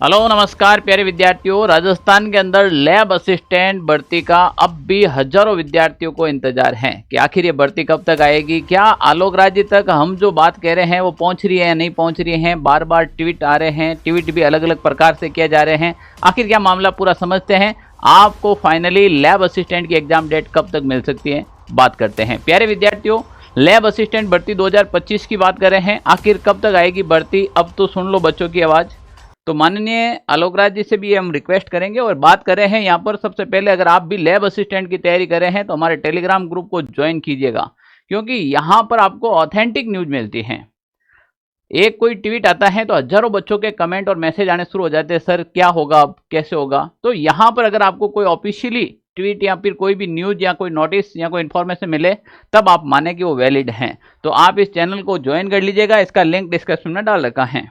Hello नमस्कार प्यारे विद्यार्थियों। राजस्थान के अंदर लैब असिस्टेंट भर्ती का अब भी हजारों विद्यार्थियों को इंतजार है कि आखिर ये भर्ती कब तक आएगी। क्या आलोक राज्य तक हम जो बात कह रहे हैं वो पहुंच रही है या नहीं पहुंच रही है। बार बार ट्वीट आ रहे हैं, ट्वीट भी अलग अलग प्रकार से किए जा रहे हैं। आखिर क्या मामला पूरा समझते हैं। आपको फाइनली लैब असिस्टेंट की एग्जाम डेट कब तक मिल सकती है, बात करते हैं। प्यारे विद्यार्थियों, लैब असिस्टेंट भर्ती 2025 की बात कर रहे हैं। आखिर कब तक आएगी भर्ती, अब तो सुन लो बच्चों की आवाज़। तो माननीय आलोक राज जी से भी हम रिक्वेस्ट करेंगे और बात कर रहे हैं यहाँ पर। सबसे पहले अगर आप भी लैब असिस्टेंट की तैयारी कर रहे हैं तो हमारे टेलीग्राम ग्रुप को ज्वाइन कीजिएगा, क्योंकि यहाँ पर आपको ऑथेंटिक न्यूज मिलती है। एक कोई ट्वीट आता है तो हजारों बच्चों के कमेंट और मैसेज आने शुरू हो जाते हैं, सर क्या होगा, कैसे होगा। तो यहाँ पर अगर आपको कोई ऑफिशियली ट्वीट या फिर कोई भी न्यूज या कोई नोटिस या कोई इन्फॉर्मेशन मिले तब आप माने कि वो वैलिड हैं। तो आप इस चैनल को ज्वाइन कर लीजिएगा, इसका लिंक डिस्क्रिप्शन में डाल रखा है।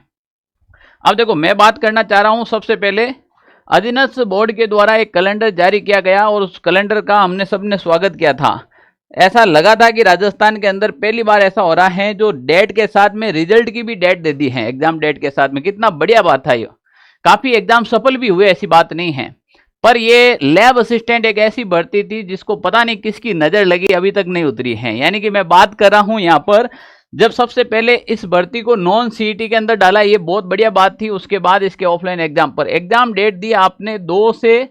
अब देखो, मैं बात करना चाह रहा हूं सबसे पहले अधीनस्थ बोर्ड के द्वारा एक कैलेंडर जारी किया गया और उस कैलेंडर का हमने सबने स्वागत किया था। ऐसा लगा था कि राजस्थान के अंदर पहली बार ऐसा हो रहा है जो डेट के साथ में रिजल्ट की भी डेट दे दी है, एग्जाम डेट के साथ में। कितना बढ़िया बात था ये। काफी एग्जाम सफल भी हुए, ऐसी बात नहीं है। पर ये लैब असिस्टेंट एक ऐसी भर्ती थी जिसको पता नहीं किसकी नजर लगी, अभी तक नहीं उतरी है। यानी कि मैं बात कर रहा हूं यहाँ पर, जब सबसे पहले इस भर्ती को नॉन सीईटी के अंदर डाला, ये बहुत बढ़िया बात थी। उसके बाद इसके ऑफलाइन एग्जाम पर एग्जाम डेट दी आपने 2 से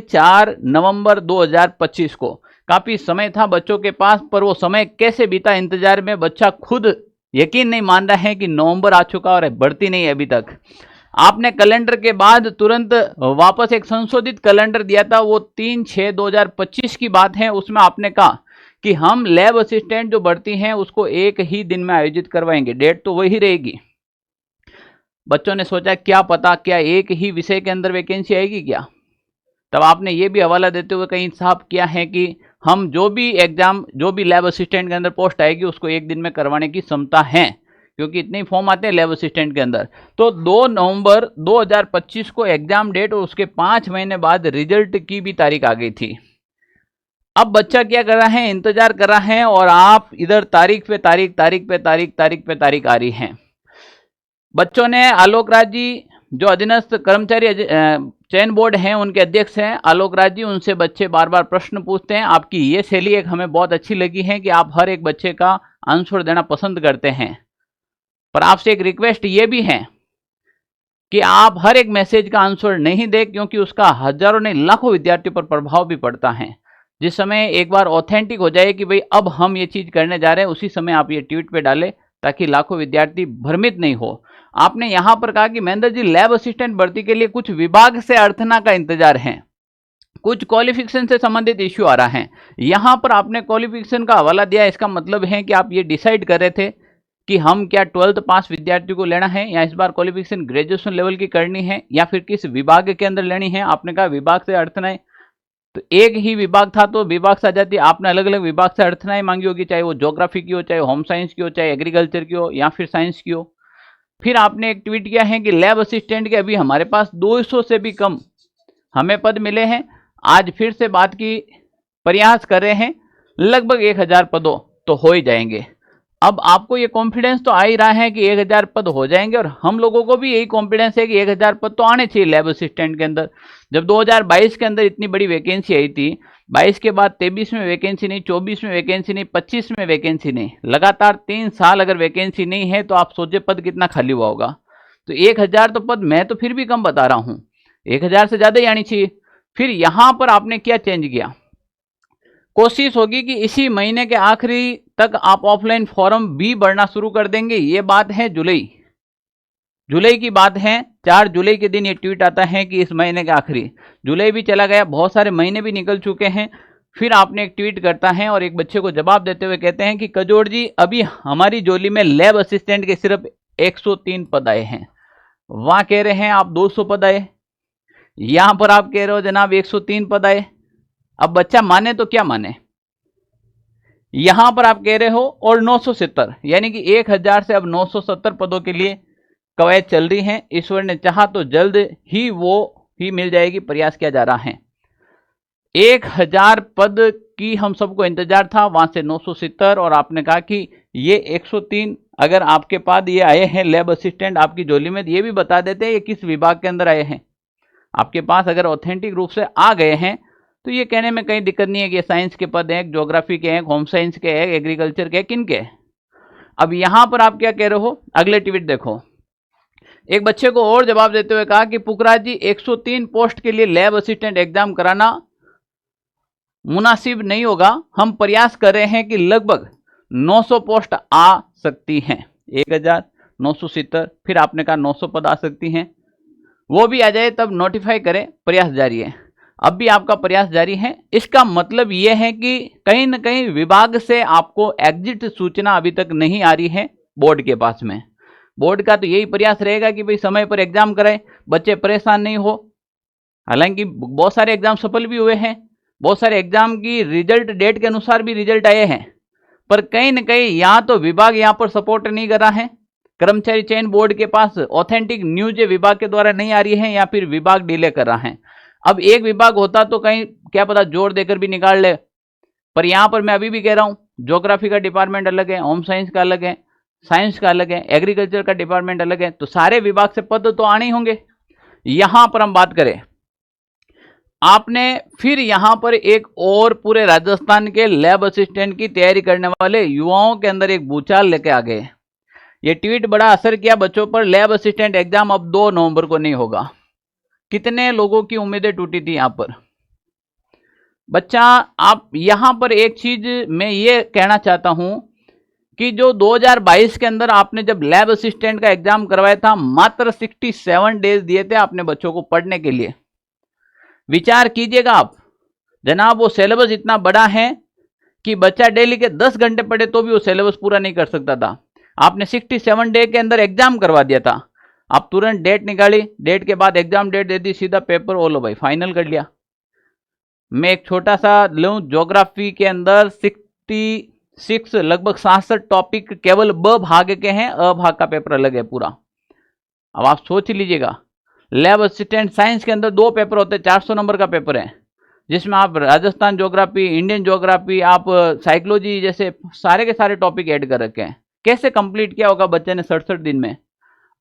4 नवंबर 2025 को। काफी समय था बच्चों के पास, पर वो समय कैसे बीता इंतजार में, बच्चा खुद यकीन नहीं मान रहा है कि नवंबर आ चुका और भर्ती नहीं है अभी तक। आपने कैलेंडर के बाद तुरंत वापस एक संशोधित कैलेंडर दिया था, वो 3/6/2025 की बात है। उसमें आपने कहा कि हम लैब असिस्टेंट जो भर्ती हैं उसको एक ही दिन में आयोजित करवाएंगे, डेट तो वही रहेगी। बच्चों ने सोचा क्या पता क्या एक ही विषय के अंदर वैकेंसी आएगी क्या। तब आपने ये भी हवाला देते हुए कहीं साफ किया है कि हम जो भी एग्जाम, जो भी लैब असिस्टेंट के अंदर पोस्ट आएगी उसको एक दिन में करवाने की क्षमता है, क्योंकि इतने ही फॉर्म आते हैं लैब असिस्टेंट के अंदर। तो 2 नवंबर 2025 को एग्जाम डेट और उसके 5 महीने बाद रिजल्ट की भी तारीख आ गई थी। अब बच्चा क्या कर रहा है, इंतजार कर रहा है, और आप इधर तारीख पे तारीख, तारीख पे तारीख, तारीख पे तारीख आ रही है। बच्चों ने आलोक राज जी जो अधीनस्थ कर्मचारी चयन बोर्ड हैं उनके अध्यक्ष हैं आलोक राज जी, उनसे बच्चे बार बार प्रश्न पूछते हैं। आपकी ये शैली एक हमें बहुत अच्छी लगी है कि आप हर एक बच्चे का आंसर देना पसंद करते हैं। पर आपसे एक रिक्वेस्ट ये भी है कि आप हर एक मैसेज का आंसर नहीं दें, क्योंकि उसका हजारों नहीं लाखों विद्यार्थियों पर प्रभाव भी पड़ता है। जिस समय एक बार ऑथेंटिक हो जाए कि भाई अब हम ये चीज करने जा रहे हैं, उसी समय आप ये ट्वीट पे डालें ताकि लाखों विद्यार्थी भ्रमित नहीं हो। आपने यहां पर कहा कि महेंद्र जी लैब असिस्टेंट भर्ती के लिए कुछ विभाग से अर्थना का इंतजार है, कुछ क्वालिफिकेशन से संबंधित इश्यू आ रहा है। यहां पर आपने क्वालिफिकेशन का हवाला दिया, इसका मतलब है कि आप ये डिसाइड कर रहे थे कि हम क्या 12th पास विद्यार्थियों को लेना है, या इस बार क्वालिफिकेशन ग्रेजुएशन लेवल की करनी है, या फिर किस विभाग के अंदर लेनी है। आपने कहा विभाग से अर्थना है, तो एक ही विभाग था तो विभाग से आ जाती। आपने अलग अलग विभाग से अर्थनाएं मांगी होगी, चाहे वो ज्योग्राफी की हो, चाहे होम साइंस की हो, चाहे एग्रीकल्चर की हो, या फिर साइंस की हो। फिर आपने एक ट्वीट किया है कि लैब असिस्टेंट के अभी हमारे पास 200 से भी कम हमें पद मिले हैं। आज फिर से बात की प्रयास कर रहे हैं, लगभग 1000 पदों तो हो ही जाएंगे। अब आपको ये कॉन्फिडेंस तो आ ही रहा है कि 1000 पद हो जाएंगे, और हम लोगों को भी यही कॉन्फिडेंस है कि 1000 पद तो आने चाहिए लैब असिस्टेंट के अंदर। जब 2022 के अंदर इतनी बड़ी वैकेंसी आई थी, 22 के बाद 23 में वैकेंसी नहीं, 24 में वैकेंसी नहीं, 25 में वैकेंसी नहीं, लगातार 3 साल अगर वैकेंसी नहीं है तो आप सोचे पद कितना खाली हुआ होगा। तो 1000 तो पद मैं तो फिर भी कम बता रहा हूँ, 1000 से ज्यादा ही आनी चाहिए। फिर यहां पर आपने क्या चेंज किया, कोशिश होगी कि इसी महीने के आखिरी तक आप ऑफलाइन फॉर्म भी भरना शुरू कर देंगे। ये बात है जुलाई की बात है। 4 जुलाई के दिन ये ट्वीट आता है कि इस महीने के आखिरी, जुलाई भी चला गया, बहुत सारे महीने भी निकल चुके हैं। फिर आपने एक ट्वीट करता है और एक बच्चे को जवाब देते हुए कहते हैं कि कजोड़ जी अभी हमारी जोली में लैब असिस्टेंट के सिर्फ 103 पद आए हैं। वहां कह रहे हैं आप 200 पद आए, यहां पर आप कह रहे हो जनाब 103 पद आए। अब बच्चा माने तो क्या माने, यहां पर आप कह रहे हो और 970, यानी कि 1000 से अब 970 पदों के लिए कवायद चल रही है। ईश्वर ने चाहा तो जल्द ही वो ही मिल जाएगी, प्रयास किया जा रहा है। 1000 पद की हम सबको इंतजार था, वहां से 970, और आपने कहा कि ये 103 अगर आपके पास ये आए हैं लैब असिस्टेंट आपकी झोली में, तो ये भी बता देते हैं ये किस विभाग के अंदर आए हैं। आपके पास अगर ऑथेंटिक रूप से आ गए हैं तो ये कहने में कहीं दिक्कत नहीं है कि साइंस के पद हैं, ज्योग्राफी के हैं, होम साइंस के हैं, एग्रीकल्चर के, किन के। अब यहां पर आप क्या कह रहे हो, अगले ट्वीट देखो। एक बच्चे को और जवाब देते हुए कहा कि पुखराज जी 103 पोस्ट के लिए लैब असिस्टेंट एग्जाम कराना मुनासिब नहीं होगा। हम प्रयास कर रहे हैं कि लगभग 900 पोस्ट आ सकती हैं, 1970, फिर आपने कहा 900 पद आ सकती हैं, वो भी आ जाए तब नोटिफाई करें, प्रयास जारी है। अब भी आपका प्रयास जारी है। इसका मतलब यह है कि कहीं ना कहीं विभाग से आपको एग्जिट सूचना अभी तक नहीं आ रही है बोर्ड के पास में। बोर्ड का तो यही प्रयास रहेगा कि भाई समय पर एग्जाम कराए, बच्चे परेशान नहीं हो। हालांकि बहुत सारे एग्जाम सफल भी हुए हैं, बहुत सारे एग्जाम की रिजल्ट डेट के अनुसार भी रिजल्ट आए हैं, पर कहीं ना कहीं या तो विभाग यहाँ पर सपोर्ट नहीं कर रहा है, कर्मचारी चयन बोर्ड के पास ऑथेंटिक न्यूज विभाग के द्वारा नहीं आ रही है, या फिर विभाग डिले कर रहा है। अब एक विभाग होता तो कहीं क्या पता जोर देकर भी निकाल ले, पर यहां पर मैं अभी भी कह रहा हूं ज्योग्राफी का डिपार्टमेंट अलग है, होम साइंस का अलग है, साइंस का अलग है, एग्रीकल्चर का डिपार्टमेंट अलग है, तो सारे विभाग से पद तो आने ही होंगे। यहां पर हम बात करें, आपने फिर यहां पर एक और पूरे राजस्थान के लैब असिस्टेंट की तैयारी करने वाले युवाओं के अंदर एक भूचाल लेके आ गए। ये ट्वीट बड़ा असर किया बच्चों पर। लैब असिस्टेंट एग्जाम अब 2 नवंबर को नहीं होगा। कितने लोगों की उम्मीदें टूटी थी यहां पर। बच्चा, आप यहां पर एक चीज मैं ये कहना चाहता हूं कि जो 2022 के अंदर आपने जब लैब असिस्टेंट का एग्जाम करवाया था, मात्र 67 डेज दिए थे आपने बच्चों को पढ़ने के लिए। विचार कीजिएगा आप जनाब, वो सिलेबस इतना बड़ा है कि बच्चा डेली के 10 घंटे पढ़े तो भी वो सिलेबस पूरा नहीं कर सकता था। आपने 67 डे के अंदर एग्जाम करवा दिया था। आप तुरंत डेट निकाली, डेट के बाद एग्जाम डेट दे दी, सीधा पेपर ओलो भाई फाइनल कर लिया। मैं एक छोटा सा लूं, ज्योग्राफी के अंदर 66 लगभग 66 टॉपिक केवल ब भाग के हैं, अ भाग का पेपर अलग है पूरा। अब आप सोच लीजिएगा, लैब असिस्टेंट साइंस के अंदर 2 पेपर होते हैं, 400 नंबर का पेपर है, जिसमें आप राजस्थान ज्योग्राफी, इंडियन ज्योग्राफी, आप साइकोलॉजी जैसे सारे के सारे टॉपिक ऐड कर रखे हैं। कैसे कंप्लीट किया होगा बच्चे ने 67 दिन में।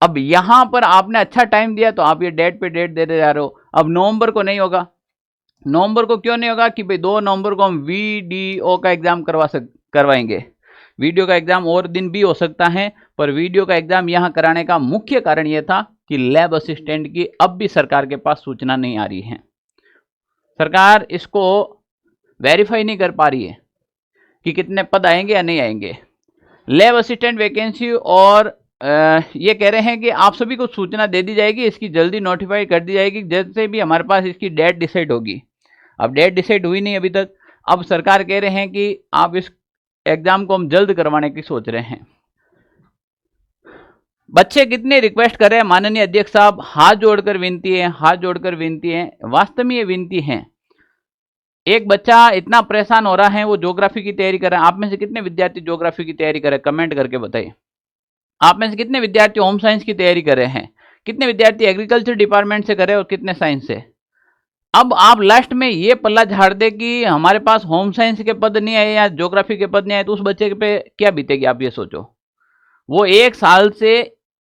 अब यहां पर आपने अच्छा टाइम दिया तो आप ये डेट पे डेट दे जा रहे हो। अब नवंबर को नहीं होगा। नवंबर को क्यों नहीं होगा कि भाई 2 नवंबर को हम वीडीओ का एग्जाम करवाएंगे। वीडियो का एग्जाम और दिन भी हो सकता है, पर वीडियो का एग्जाम यहां कराने का मुख्य कारण यह था कि लैब असिस्टेंट की अब भी सरकार के पास सूचना नहीं आ रही है। सरकार इसको वेरीफाई नहीं कर पा रही है कि कितने पद आएंगे या नहीं आएंगे। लैब असिस्टेंट वैकेंसी और ये कह रहे हैं कि आप सभी को सूचना दे दी जाएगी, इसकी जल्दी नोटिफाई कर दी जाएगी जैसे भी हमारे पास इसकी डेट डिसाइड होगी। अब डेट डिसाइड हुई नहीं अभी तक। अब सरकार कह रहे हैं कि आप इस एग्जाम को हम जल्द करवाने की सोच रहे हैं। बच्चे कितने रिक्वेस्ट कर रहे हैं माननीय अध्यक्ष साहब, हाथ जोड़कर विनती है, हाथ जोड़कर विनती है, वास्तव में ये विनती है। एक बच्चा इतना परेशान हो रहा है, वो ज्योग्राफी की तैयारी कर रहा है। आप में से कितने विद्यार्थी ज्योग्राफी की तैयारी कर रहे हैं, कमेंट करके बताइए। आप में से कितने विद्यार्थी होम साइंस की तैयारी कर रहे हैं, कितने विद्यार्थी एग्रीकल्चर डिपार्टमेंट से कर रहे हैं और कितने साइंस से। अब आप लास्ट में ये पल्ला झाड़ दे कि हमारे पास होम साइंस के पद नहीं आए या ज्योग्राफी के पद नहीं आए, तो उस बच्चे पे क्या बीतेगी आप ये सोचो। वो 1 साल से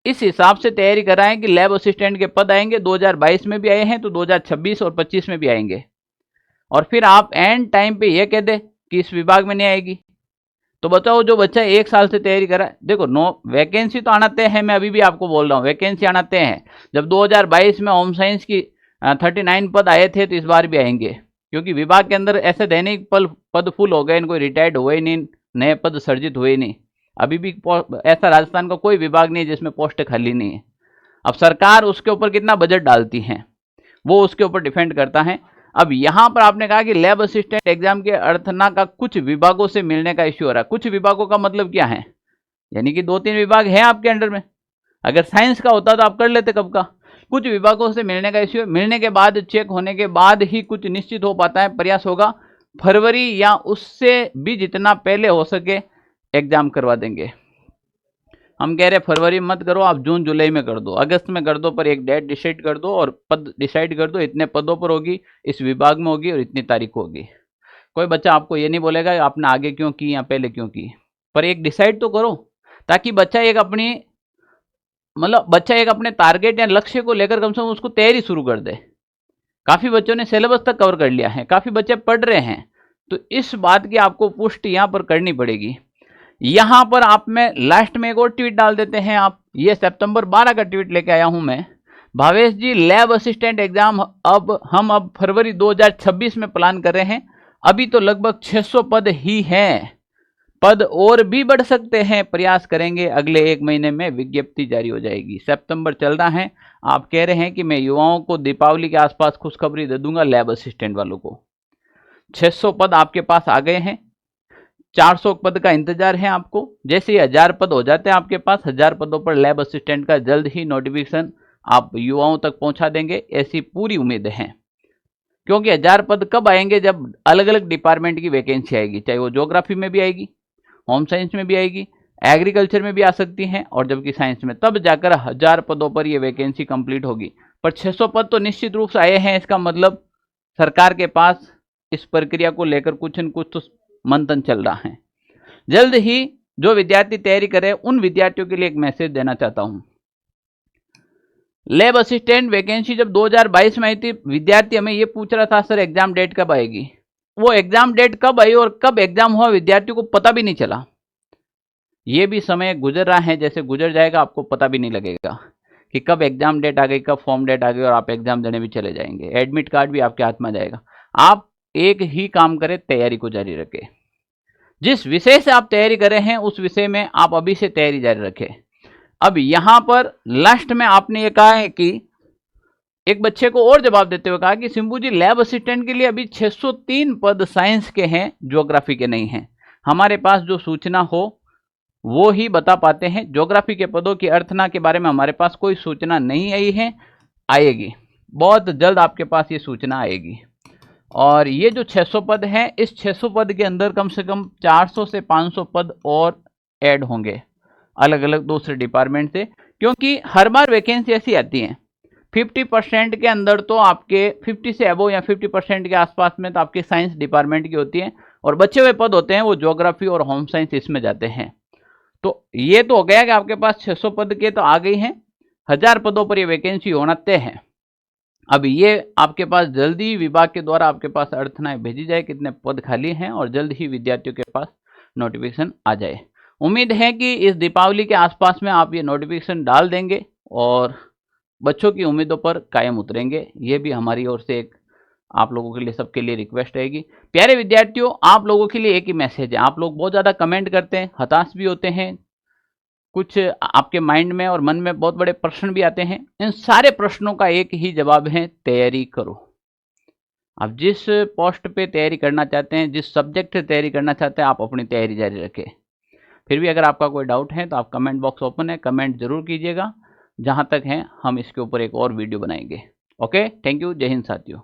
इस हिसाब से तैयारी कर रहे हैं कि लैब असिस्टेंट के पद आएंगे, 2022 में भी आए हैं तो 2026 और 25 में भी आएंगे, और फिर आप एंड टाइम पे ये कह दे कि इस विभाग में नहीं आएगी। तो बताओ, जो बच्चा 1 साल से तैयारी कर रहा है, देखो वैकेंसी तो आना तय है, मैं अभी भी आपको बोल रहा हूँ वैकेंसी आना तय है। जब 2022 में होम साइंस की 39 पद आए थे तो इस बार भी आएंगे, क्योंकि विभाग के अंदर ऐसे दैनिक पद फुल हो गए, इनको रिटायर्ड हुए नहीं, नए पद सर्जित हुए नहीं। अभी भी ऐसा राजस्थान का कोई विभाग नहीं है जिसमें पोस्ट खाली नहीं है। अब सरकार उसके ऊपर कितना बजट डालती है वो उसके ऊपर डिपेंड करता है। अब यहां पर आपने कहा कि लैब असिस्टेंट एग्जाम के अर्थना का कुछ विभागों से मिलने का इश्यू हो रहा है। कुछ विभागों का मतलब क्या है, यानी कि 2-3 विभाग हैं आपके अंडर में। अगर साइंस का होता तो आप कर लेते कब का। कुछ विभागों से मिलने का इश्यू, मिलने के बाद चेक होने के बाद ही कुछ निश्चित हो पाता है। प्रयास होगा फरवरी या उससे भी जितना पहले हो सके एग्जाम करवा देंगे। हम कह रहे फरवरी मत करो, आप जून जुलाई में कर दो, अगस्त में कर दो, पर एक डेट डिसाइड कर दो और पद डिसाइड कर दो, इतने पदों पर होगी, इस विभाग में होगी और इतनी तारीख को होगी। कोई बच्चा आपको ये नहीं बोलेगा आपने आगे क्यों की या पहले क्यों की, पर एक डिसाइड तो करो। ताकि बच्चा एक अपने टारगेट या लक्ष्य को लेकर कम से कम उसको तैयारी शुरू कर दे। काफी बच्चों ने सिलेबस तक कवर कर लिया है, काफी बच्चे पढ़ रहे हैं, तो इस बात की आपको पुष्टि यहां पर करनी पड़ेगी। यहां पर आप में लास्ट में एक और ट्वीट डाल देते हैं आप, ये सितंबर 12 का ट्वीट लेके आया हूं मैं। भावेश जी, लैब असिस्टेंट एग्जाम अब फरवरी 2026 में प्लान कर रहे हैं। अभी तो लगभग 600 पद ही हैं, पद और भी बढ़ सकते हैं, प्रयास करेंगे, अगले 1 महीने में विज्ञप्ति जारी हो जाएगी। सितंबर चल रहा है, आप कह रहे हैं कि मैं युवाओं को दीपावली के आसपास खुशखबरी दे दूंगा लैब असिस्टेंट वालों को। 600 पद आपके पास आ गए हैं, 400 पद का इंतजार है आपको। जैसे ही 1000 पद हो जाते हैं आपके पास, 1000 पदों पर लैब असिस्टेंट का जल्द ही नोटिफिकेशन आप युवाओं तक पहुंचा देंगे, ऐसी पूरी उम्मीद है। क्योंकि 1000 पद कब आएंगे? जब अलग अलग डिपार्टमेंट की वैकेंसी आएगी, चाहे वो ज्योग्राफी में भी आएगी, होम साइंस में भी आएगी, एग्रीकल्चर में भी आ सकती हैं, और जबकि साइंस में, तब जाकर 1000 पदों पर ये वैकेंसी कंप्लीट होगी। पर 600 पद तो निश्चित रूप से आए हैं, इसका मतलब सरकार के पास इस प्रक्रिया को लेकर कुछ न कुछ तो मंथन चल रहा है। जल्द ही जो विद्यार्थी तैयारी करे उन विद्यार्थियों के लिए एक मैसेज देना चाहता हूं। लैब असिस्टेंट वैकेंसी जब 2022 में आई थी, विद्यार्थी हमें ये पूछ रहा था सर एग्जाम डेट कब आएगी। वो एग्जाम डेट कब आई और कब एग्जाम हुआ विद्यार्थियों को पता भी नहीं चला। ये भी समय गुजर रहा है, जैसे गुजर जाएगा आपको पता भी नहीं लगेगा कि कब एग्जाम डेट आ गई, कब फॉर्म डेट आ गई, और आप एग्जाम देने भी चले जाएंगे, एडमिट कार्ड भी आपके हाथ में आ जाएगा। आप एक ही काम करें, तैयारी को जारी रखें। जिस विषय से आप तैयारी कर रहे हैं उस विषय में आप अभी से तैयारी जारी रखें। अब यहां पर लास्ट में आपने ये कहा है कि एक बच्चे को और जवाब देते हुए कहा कि सिंबू जी, लैब असिस्टेंट के लिए अभी 603 पद साइंस के हैं, ज्योग्राफी के नहीं हैं। हमारे पास जो सूचना हो वो ही बता पाते हैं। ज्योग्राफी के पदों की अर्थना के बारे में हमारे पास कोई सूचना नहीं आई है, आएगी, बहुत जल्द आपके पास ये सूचना आएगी। और ये जो 600 पद हैं, इस 600 पद के अंदर कम से कम 400 से 500 पद और ऐड होंगे अलग अलग दूसरे डिपार्टमेंट से, क्योंकि हर बार वैकेंसी ऐसी आती है 50% के अंदर, तो आपके 50 से अबव या 50% के आसपास में तो आपके साइंस डिपार्टमेंट की होती है, और बचे हुए पद होते हैं वो ज्योग्राफी और होम साइंस इसमें जाते हैं। तो ये तो हो गया कि आपके पास 600 पद के तो आ गई हैं, 1000 पदों पर ये वैकेंसी होना तय है। अब ये आपके पास जल्दी विभाग के द्वारा आपके पास अर्थनाएं भेजी जाए कितने पद खाली हैं, और जल्द ही विद्यार्थियों के पास नोटिफिकेशन आ जाए। उम्मीद है कि इस दीपावली के आसपास में आप ये नोटिफिकेशन डाल देंगे और बच्चों की उम्मीदों पर कायम उतरेंगे। ये भी हमारी ओर से एक आप लोगों के लिए, सबके लिए रिक्वेस्ट रहेगी। प्यारे विद्यार्थियों, आप लोगों के लिए एक ही मैसेज है। आप लोग बहुत ज़्यादा कमेंट करते हैं, हताश भी होते हैं, कुछ आपके माइंड में और मन में बहुत बड़े प्रश्न भी आते हैं। इन सारे प्रश्नों का एक ही जवाब है, तैयारी करो। आप जिस पोस्ट पे तैयारी करना चाहते हैं, जिस सब्जेक्ट से तैयारी करना चाहते हैं, आप अपनी तैयारी जारी रखें। फिर भी अगर आपका कोई डाउट है तो आप कमेंट बॉक्स ओपन है, कमेंट जरूर कीजिएगा। जहां तक है हम इसके ऊपर एक और वीडियो बनाएंगे। ओके, थैंक यू, जय हिंद साथियों।